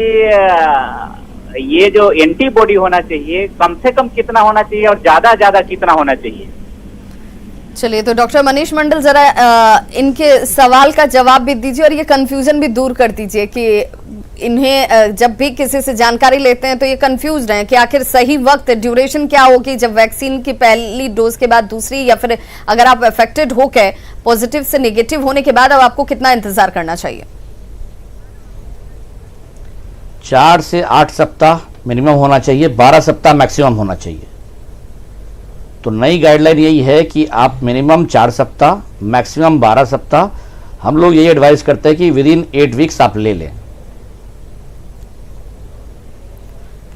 ये जो एंटीबॉडी होना चाहिए कम से कम कितना होना चाहिए और ज्यादा कितना होना चाहिए? चलिए, तो डॉक्टर मनीष मंडल जरा इनके सवाल का जवाब भी दीजिए और ये कंफ्यूजन भी दूर कर दीजिए कि इन्हें जब भी किसी से जानकारी लेते हैं तो ये कंफ्यूज हैं कि आखिर सही वक्त ड्यूरेशन क्या होगी, जब वैक्सीन की पहली डोज के बाद दूसरी, या फिर अगर आप अफेक्टेड होकर पॉजिटिव से नेगेटिव होने के बाद अब आपको कितना इंतजार करना चाहिए? 4 से 8 सप्ताह मिनिमम होना चाहिए, 12 सप्ताह मैक्सिमम होना चाहिए। तो नई गाइडलाइन यही है कि आप मिनिमम 4 सप्ताह, मैक्सिमम 12 सप्ताह। हम लोग यही एडवाइस करते हैं कि विद इन 8 वीक्स आप ले लें।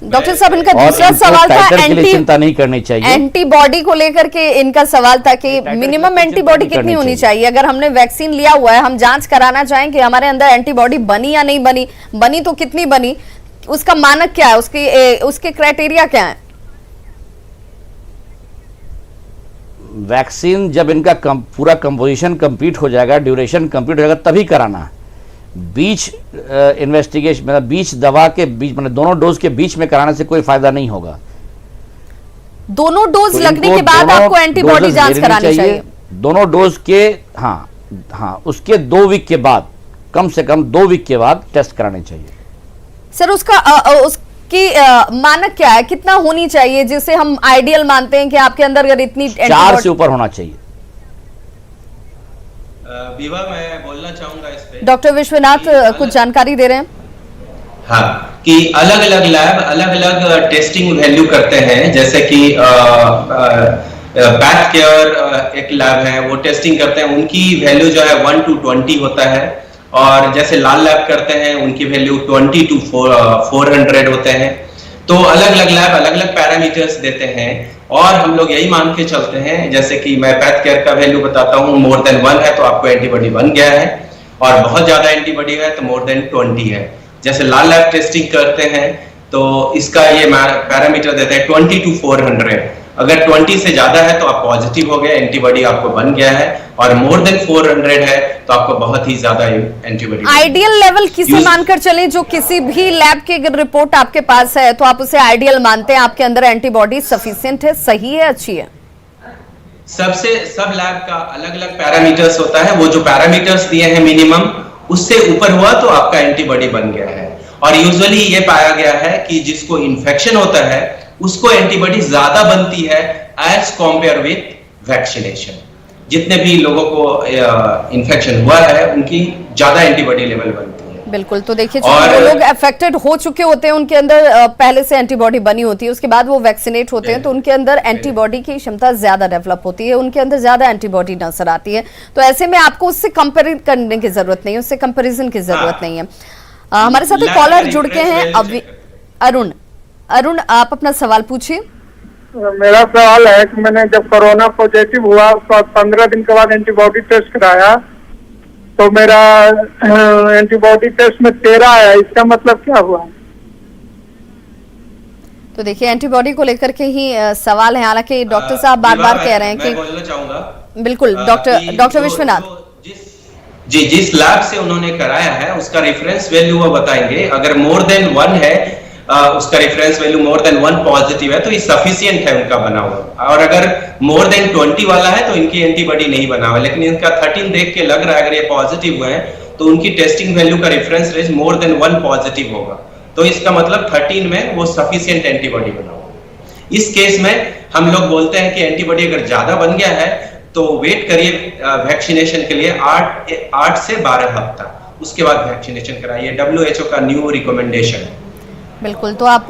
डॉक्टर साहब, इनका दूसरा सवाल था चिंता नहीं करनी चाहिए, एंटीबॉडी को लेकर के इनका सवाल था कि मिनिमम एंटीबॉडी कितनी होनी चाहिए? अगर हमने वैक्सीन लिया हुआ है, हम जांच कराना चाहें कि हमारे अंदर एंटीबॉडी बनी या नहीं बनी, बनी तो कितनी बनी, उसका मानक क्या है, उसके क्राइटेरिया क्या है? वैक्सीन जब इनका पूरा कंपोजिशन कंप्लीट हो जाएगा, ड्यूरेशन कंप्लीट हो जाएगा, तभी कराना है। बीच इन्वेस्टिगेशन मतलब बीच दवा के बीच मतलब दोनों डोज के बीच में कराने से कोई फायदा नहीं होगा। दोनों डोज लगने के बाद आपको एंटीबॉडी जांच करानी चाहिए। दोनों डोज के हाँ उसके 2 वीक के बाद, कम से कम 2 वीक के बाद टेस्ट कराने चाहिए। सर, उसकी मानक क्या है, कितना होनी चाहिए जिसे हम आइडियल मानते हैं कि आपके अंदर अगर इतनी 4 से ऊपर होना चाहिए? विवा, मैं बोलना चाहूंगा इस पे। डॉक्टर विश्वनाथ कुछ जानकारी दे रहे हैं। हाँ, कि अलग अलग लैब अलग अलग टेस्टिंग वैल्यू करते हैं। जैसे कि पैथ केयर एक लैब है, वो टेस्टिंग करते हैं, उनकी वैल्यू जो है 1 to 20 होता है। और जैसे लाल लैब करते हैं, उनकी वैल्यू 20 to 400 होते हैं। तो अलग अलग लैब अलग अलग पैरामीटर्स देते हैं और हम लोग यही मान के चलते हैं। जैसे कि मैं पैथ केयर का वैल्यू बताता हूँ, मोर देन 1 है तो आपको एंटीबॉडी बन गया है, और बहुत ज्यादा एंटीबॉडी है तो मोर देन 20 है। जैसे लाल लैब टेस्टिंग करते हैं तो इसका ये पैरामीटर देते हैं 20 to 400। अगर 20 से ज्यादा है तो आप पॉजिटिव हो गए, एंटीबॉडी आपको बन गया है, और मोर देन 400 है तो आपको बहुत ही ज्यादा एंटीबॉडी। आइडियल लेवल किसे मानकर चले? जो किसी भी लैब की अगर रिपोर्ट आपके पास है तो आप उसे आइडियल मानते हैं, आपके अंदर एंटीबॉडी सफिशिएंट है, सही है, अच्छी है? सब लैब का अलग अलग पैरामीटर्स होता है। वो जो पैरामीटर्स दिए हैं मिनिमम, उससे ऊपर हुआ तो आपका एंटीबॉडी बन गया है। और यूजुअली ये पाया गया है कि जिसको इन्फेक्शन होता है उसको एंटीबॉडी ज्यादा बनती है एज कंपेयर विथ वैक्सीनेशन। जितने भी लोगों को इन्फेक्शन हुआ है उनकी ज्यादा एंटीबॉडी लेवल बनती है। बिल्कुल, तो देखिए जो लोग अफेक्टेड हो चुके होते हैं उनके अंदर पहले से एंटीबॉडी बनी होती है, उसके बाद वो वैक्सीनेट होते हैं तो उनके अंदर एंटीबॉडी की क्षमता ज्यादा डेवलप होती है, उनके अंदर ज्यादा एंटीबॉडी नजर आती है। तो ऐसे में आपको उससे कंपेयर करने की जरूरत नहीं है, उससे कंपेरिजन की जरूरत नहीं है। हमारे साथ एक कॉलर जुड़ के हैं, अरुण, आप अपना सवाल पूछिए। मेरा सवाल है कि मैंने जब कोरोना पॉजिटिव हुआ उसके बाद 15 दिन के बाद एंटीबॉडी टेस्ट कराया तो मेरा एंटीबॉडी टेस्ट में 13 आया, इसका मतलब क्या हुआ? तो देखिए, एंटीबॉडी को लेकर के ही सवाल है। हालांकि डॉक्टर साहब बार बार कह रहे हैं कि बोलना चाहूंगा। बिल्कुल, डॉक्टर विश्वनाथ जी, जिस लैब से उन्होंने कराया है उसका रेफरेंस वैल्यू वो बताएंगे। अगर मोर देन 1 है, उसका reference value more than 1 positive है तो ये सफिशिएंट है उनका बना हुआ। और अगर मोर देन 20 वाला है तो इनकी एंटीबॉडी नहीं बना हुआ, लेकिन इनका 13 देख के लग रहा है अगर ये पॉजिटिव हुए हैं तो उनकी टेस्टिंग वैल्यू का reference range more than 1 positive होगा। तो इसका मतलब 13 में वो सफिशिएंट एंटीबॉडी बना हुआ। इस केस में हम लोग बोलते हैं कि एंटीबॉडी अगर ज्यादा बन गया है तो वेट करिए वैक्सीनेशन के लिए 8 से 12 हफ्ता, उसके बाद वैक्सीनेशन कराइए। WHO का न्यू रिकमेंडेशन है। बिल्कुल, तो आप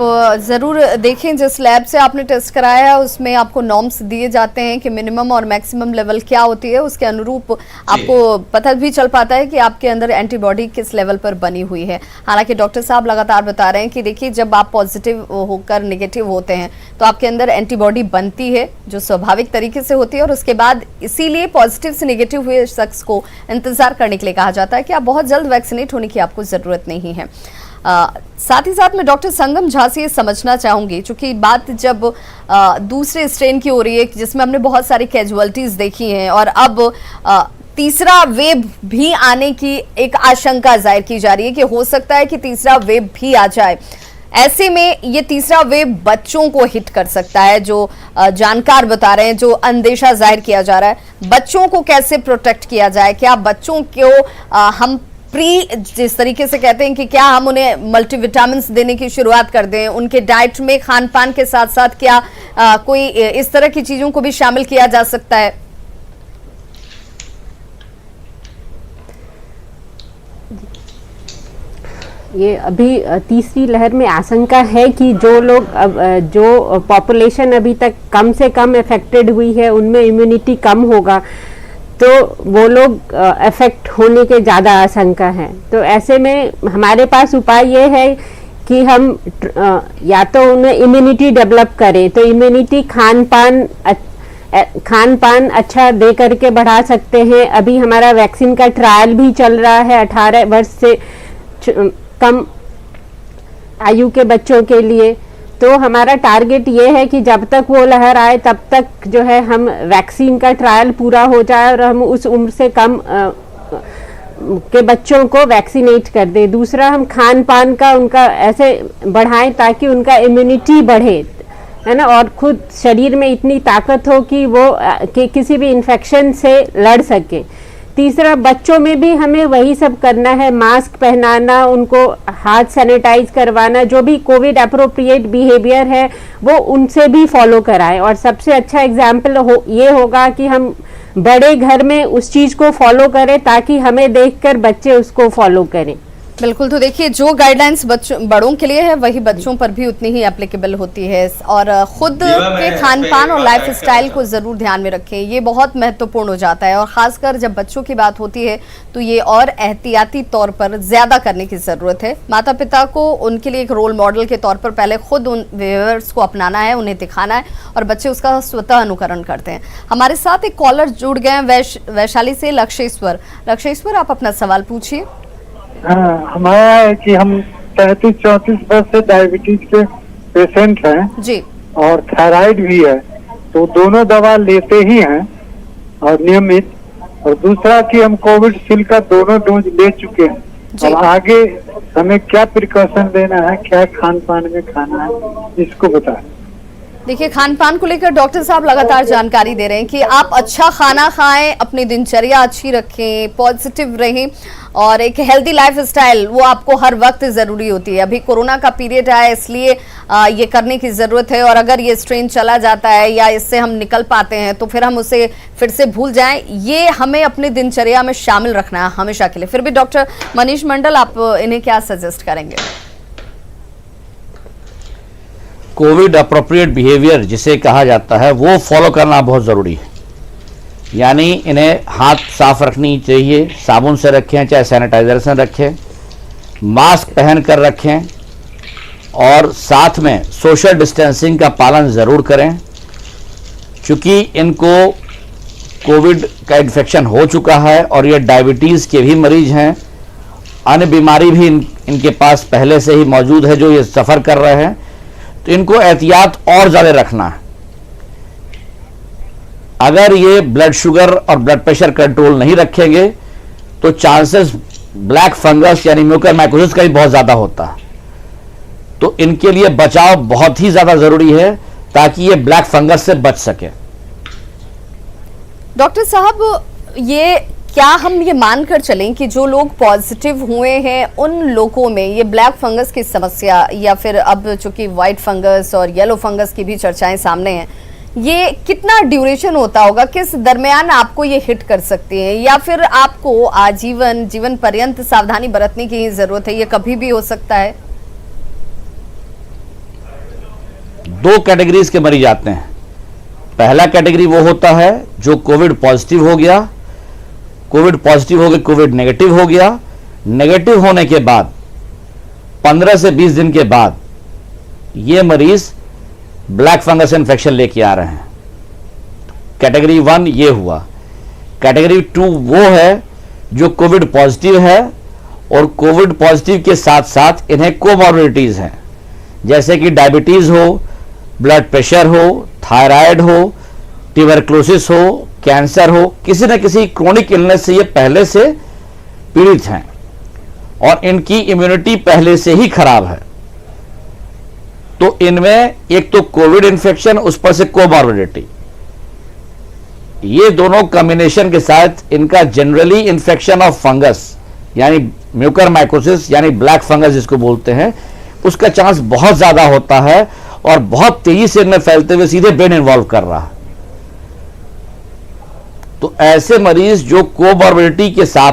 जरूर देखें जिस लैब से आपने टेस्ट कराया है उसमें आपको नॉर्म्स दिए जाते हैं कि मिनिमम और मैक्सिमम लेवल क्या होती है, उसके अनुरूप आपको पता भी चल पाता है कि आपके अंदर एंटीबॉडी किस लेवल पर बनी हुई है। हालांकि डॉक्टर साहब लगातार बता रहे हैं कि देखिए, जब आप पॉजिटिव होकर नेगेटिव होते हैं तो आपके अंदर एंटीबॉडी बनती है जो स्वाभाविक तरीके से होती है, और उसके बाद इसीलिए पॉजिटिव से नेगेटिव हुए शख्स को इंतजार करने के लिए कहा जाता है कि आप बहुत जल्द वैक्सीनेट होने की आपको जरूरत नहीं है। साथ ही साथ मैं डॉक्टर संगम झा से ये समझना चाहूंगी, चूंकि बात जब दूसरे स्ट्रेन की हो रही है जिसमें हमने बहुत सारी कैजुअलिटीज देखी हैं और अब तीसरा वेव भी आने की एक आशंका जाहिर की जा रही है कि हो सकता है कि तीसरा वेव भी आ जाए। ऐसे में ये तीसरा वेव बच्चों को हिट कर सकता है, जो जानकार बता रहे हैं, जो अंदेशा जाहिर किया जा रहा है। बच्चों को कैसे प्रोटेक्ट किया जाए? क्या बच्चों को हम जिस तरीके से कहते हैं कि क्या हम उन्हें मल्टीविटामिन्स देने की शुरुआत कर दें, उनके डाइट में खान पान के साथ साथ क्या कोई इस तरह की चीजों को भी शामिल किया जा सकता है? ये अभी तीसरी लहर में आशंका है कि जो लोग जो पॉपुलेशन अभी तक कम से कम अफेक्टेड हुई है उनमें इम्यूनिटी कम होगा, तो वो लोग अफेक्ट होने के ज़्यादा आशंका है। तो ऐसे में हमारे पास उपाय ये है कि हम या तो उन्हें इम्यूनिटी डेवलप करें, तो इम्यूनिटी खान पान अच्छा दे करके बढ़ा सकते हैं। अभी हमारा वैक्सीन का ट्रायल भी चल रहा है 18 वर्ष से कम आयु के बच्चों के लिए। तो हमारा टारगेट ये है कि जब तक वो लहर आए तब तक जो है हम वैक्सीन का ट्रायल पूरा हो जाए और हम उस उम्र से कम के बच्चों को वैक्सीनेट कर दें। दूसरा, हम खान पान का उनका ऐसे बढ़ाएं ताकि उनका इम्यूनिटी बढ़े, है ना, और खुद शरीर में इतनी ताकत हो कि वो किसी भी इन्फेक्शन से लड़ सके। तीसरा, बच्चों में भी हमें वही सब करना है, मास्क पहनाना, उनको हाथ सैनिटाइज करवाना, जो भी कोविड अप्रोप्रिएट बिहेवियर है वो उनसे भी फॉलो कराएं। और सबसे अच्छा एग्जाम्पल ये होगा कि हम बड़े घर में उस चीज़ को फॉलो करें ताकि हमें देखकर बच्चे उसको फॉलो करें। बिल्कुल। तो देखिए, जो गाइडलाइंस बड़ों के लिए है वही बच्चों पर भी उतनी ही एप्लीकेबल होती है, और खुद के खान पान और लाइफ स्टाइल को जरूर ध्यान में रखें, ये बहुत महत्वपूर्ण हो जाता है। और खासकर जब बच्चों की बात होती है तो ये और एहतियाती तौर पर ज्यादा करने की जरूरत है। माता पिता को उनके लिए एक रोल मॉडल के तौर पर पहले खुद उन बिहेवियर्स को अपनाना है, उन्हें दिखाना है, और बच्चे उसका स्वतः अनुकरण करते हैं। हमारे साथ एक कॉलर जुड़ गए हैं वैशाली से, लक्ष्येश्वर, आप अपना सवाल पूछिए। हाँ, हमारा है कि हम 33-34 वर्ष से डायबिटीज के पेशेंट हैं जी, और थायराइड भी है, तो दोनों दवा लेते ही हैं और नियमित। और दूसरा कि हम कोविशील्ड का दोनों डोज ले चुके हैं। और आगे हमें क्या प्रिकॉशन लेना है, क्या खान पान में खाना है, इसको बताएं। देखिए, खान पान को लेकर डॉक्टर साहब लगातार जानकारी दे रहे हैं कि आप अच्छा खाना खाएं, अपनी दिनचर्या अच्छी रखें, पॉजिटिव रहें, और एक हेल्दी लाइफ स्टाइल वो आपको हर वक्त ज़रूरी होती है। अभी कोरोना का पीरियड है, इसलिए ये करने की ज़रूरत है, और अगर ये स्ट्रेन चला जाता है या इससे हम निकल पाते हैं तो फिर हम उसे फिर से भूल जाएं, ये हमें अपनी दिनचर्या में शामिल रखना है हमेशा के लिए। फिर भी डॉक्टर मनीष मंडल, आप इन्हें क्या सजेस्ट करेंगे? कोविड अप्रोप्रिएट बिहेवियर जिसे कहा जाता है वो फॉलो करना बहुत ज़रूरी है। यानी इन्हें हाथ साफ रखनी चाहिए, साबुन से रखें चाहे सैनिटाइजर से रखें, मास्क पहन कर रखें, और साथ में सोशल डिस्टेंसिंग का पालन ज़रूर करें। चूँकि इनको कोविड का इन्फेक्शन हो चुका है और ये डायबिटीज़ के भी मरीज हैं, अन्य बीमारी भी इनके पास पहले से ही मौजूद है जो ये सफ़र कर रहे हैं, तो इनको एहतियात और ज़्यादा रखना है। अगर ये ब्लड शुगर और ब्लड प्रेशर कंट्रोल नहीं रखेंगे तो चांसेस ब्लैक फंगस यानी म्यूकरमाइकोसिस का भी बहुत ज़्यादा होता है। तो इनके लिए बचाव बहुत ही ज़्यादा ज़रूरी है ताकि ये ब्लैक फंगस से बच सके। डॉक्टर साहब, ये क्या हम ये मानकर चलें कि जो लोग पॉजिटिव हुए हैं उन लोगों में ये ब्लैक फंगस की समस्या, या फिर अब चूंकि वाइट फंगस और येलो फंगस की भी चर्चाएं सामने हैं, ये कितना ड्यूरेशन होता होगा, किस दरमियान आपको ये हिट कर सकती है, या फिर आपको जीवन पर्यंत सावधानी बरतने की जरूरत है, ये कभी भी हो सकता है? दो कैटेगरीज के मरीज आते हैं। पहला कैटेगरी वो होता है जो कोविड पॉजिटिव हो गया, कोविड नेगेटिव हो गया। नेगेटिव होने के बाद 15 से 20 दिन के बाद ये मरीज ब्लैक फंगस इन्फेक्शन लेके आ रहे हैं। कैटेगरी 1 ये हुआ। कैटेगरी 2 वो है जो कोविड पॉजिटिव है और कोविड पॉजिटिव के साथ साथ इन्हें कोमॉर्बिडिटीज हैं, जैसे कि डायबिटीज हो, ब्लड प्रेशर हो, थायराइड हो, ट्यूबरक्लोसिस हो, कैंसर हो, किसी न किसी क्रोनिक इलनेस से ये पहले से पीड़ित हैं और इनकी इम्यूनिटी पहले से ही खराब है, तो इनमें एक तो कोविड इन्फेक्शन, उस पर से कोमॉर्बिडिटी, ये दोनों कॉम्बिनेशन के साथ इनका जनरली इन्फेक्शन ऑफ फंगस यानी म्यूकरमाइकोसिस यानी ब्लैक फंगस जिसको बोलते हैं, उसका चांस बहुत ज्यादा होता है और बहुत तेजी से इनमें फैलते हुए सीधे ब्रेन इन्वॉल्व कर रहा है। तो ऐसे मरीज जो कोमॉर्बिडिटी के साथ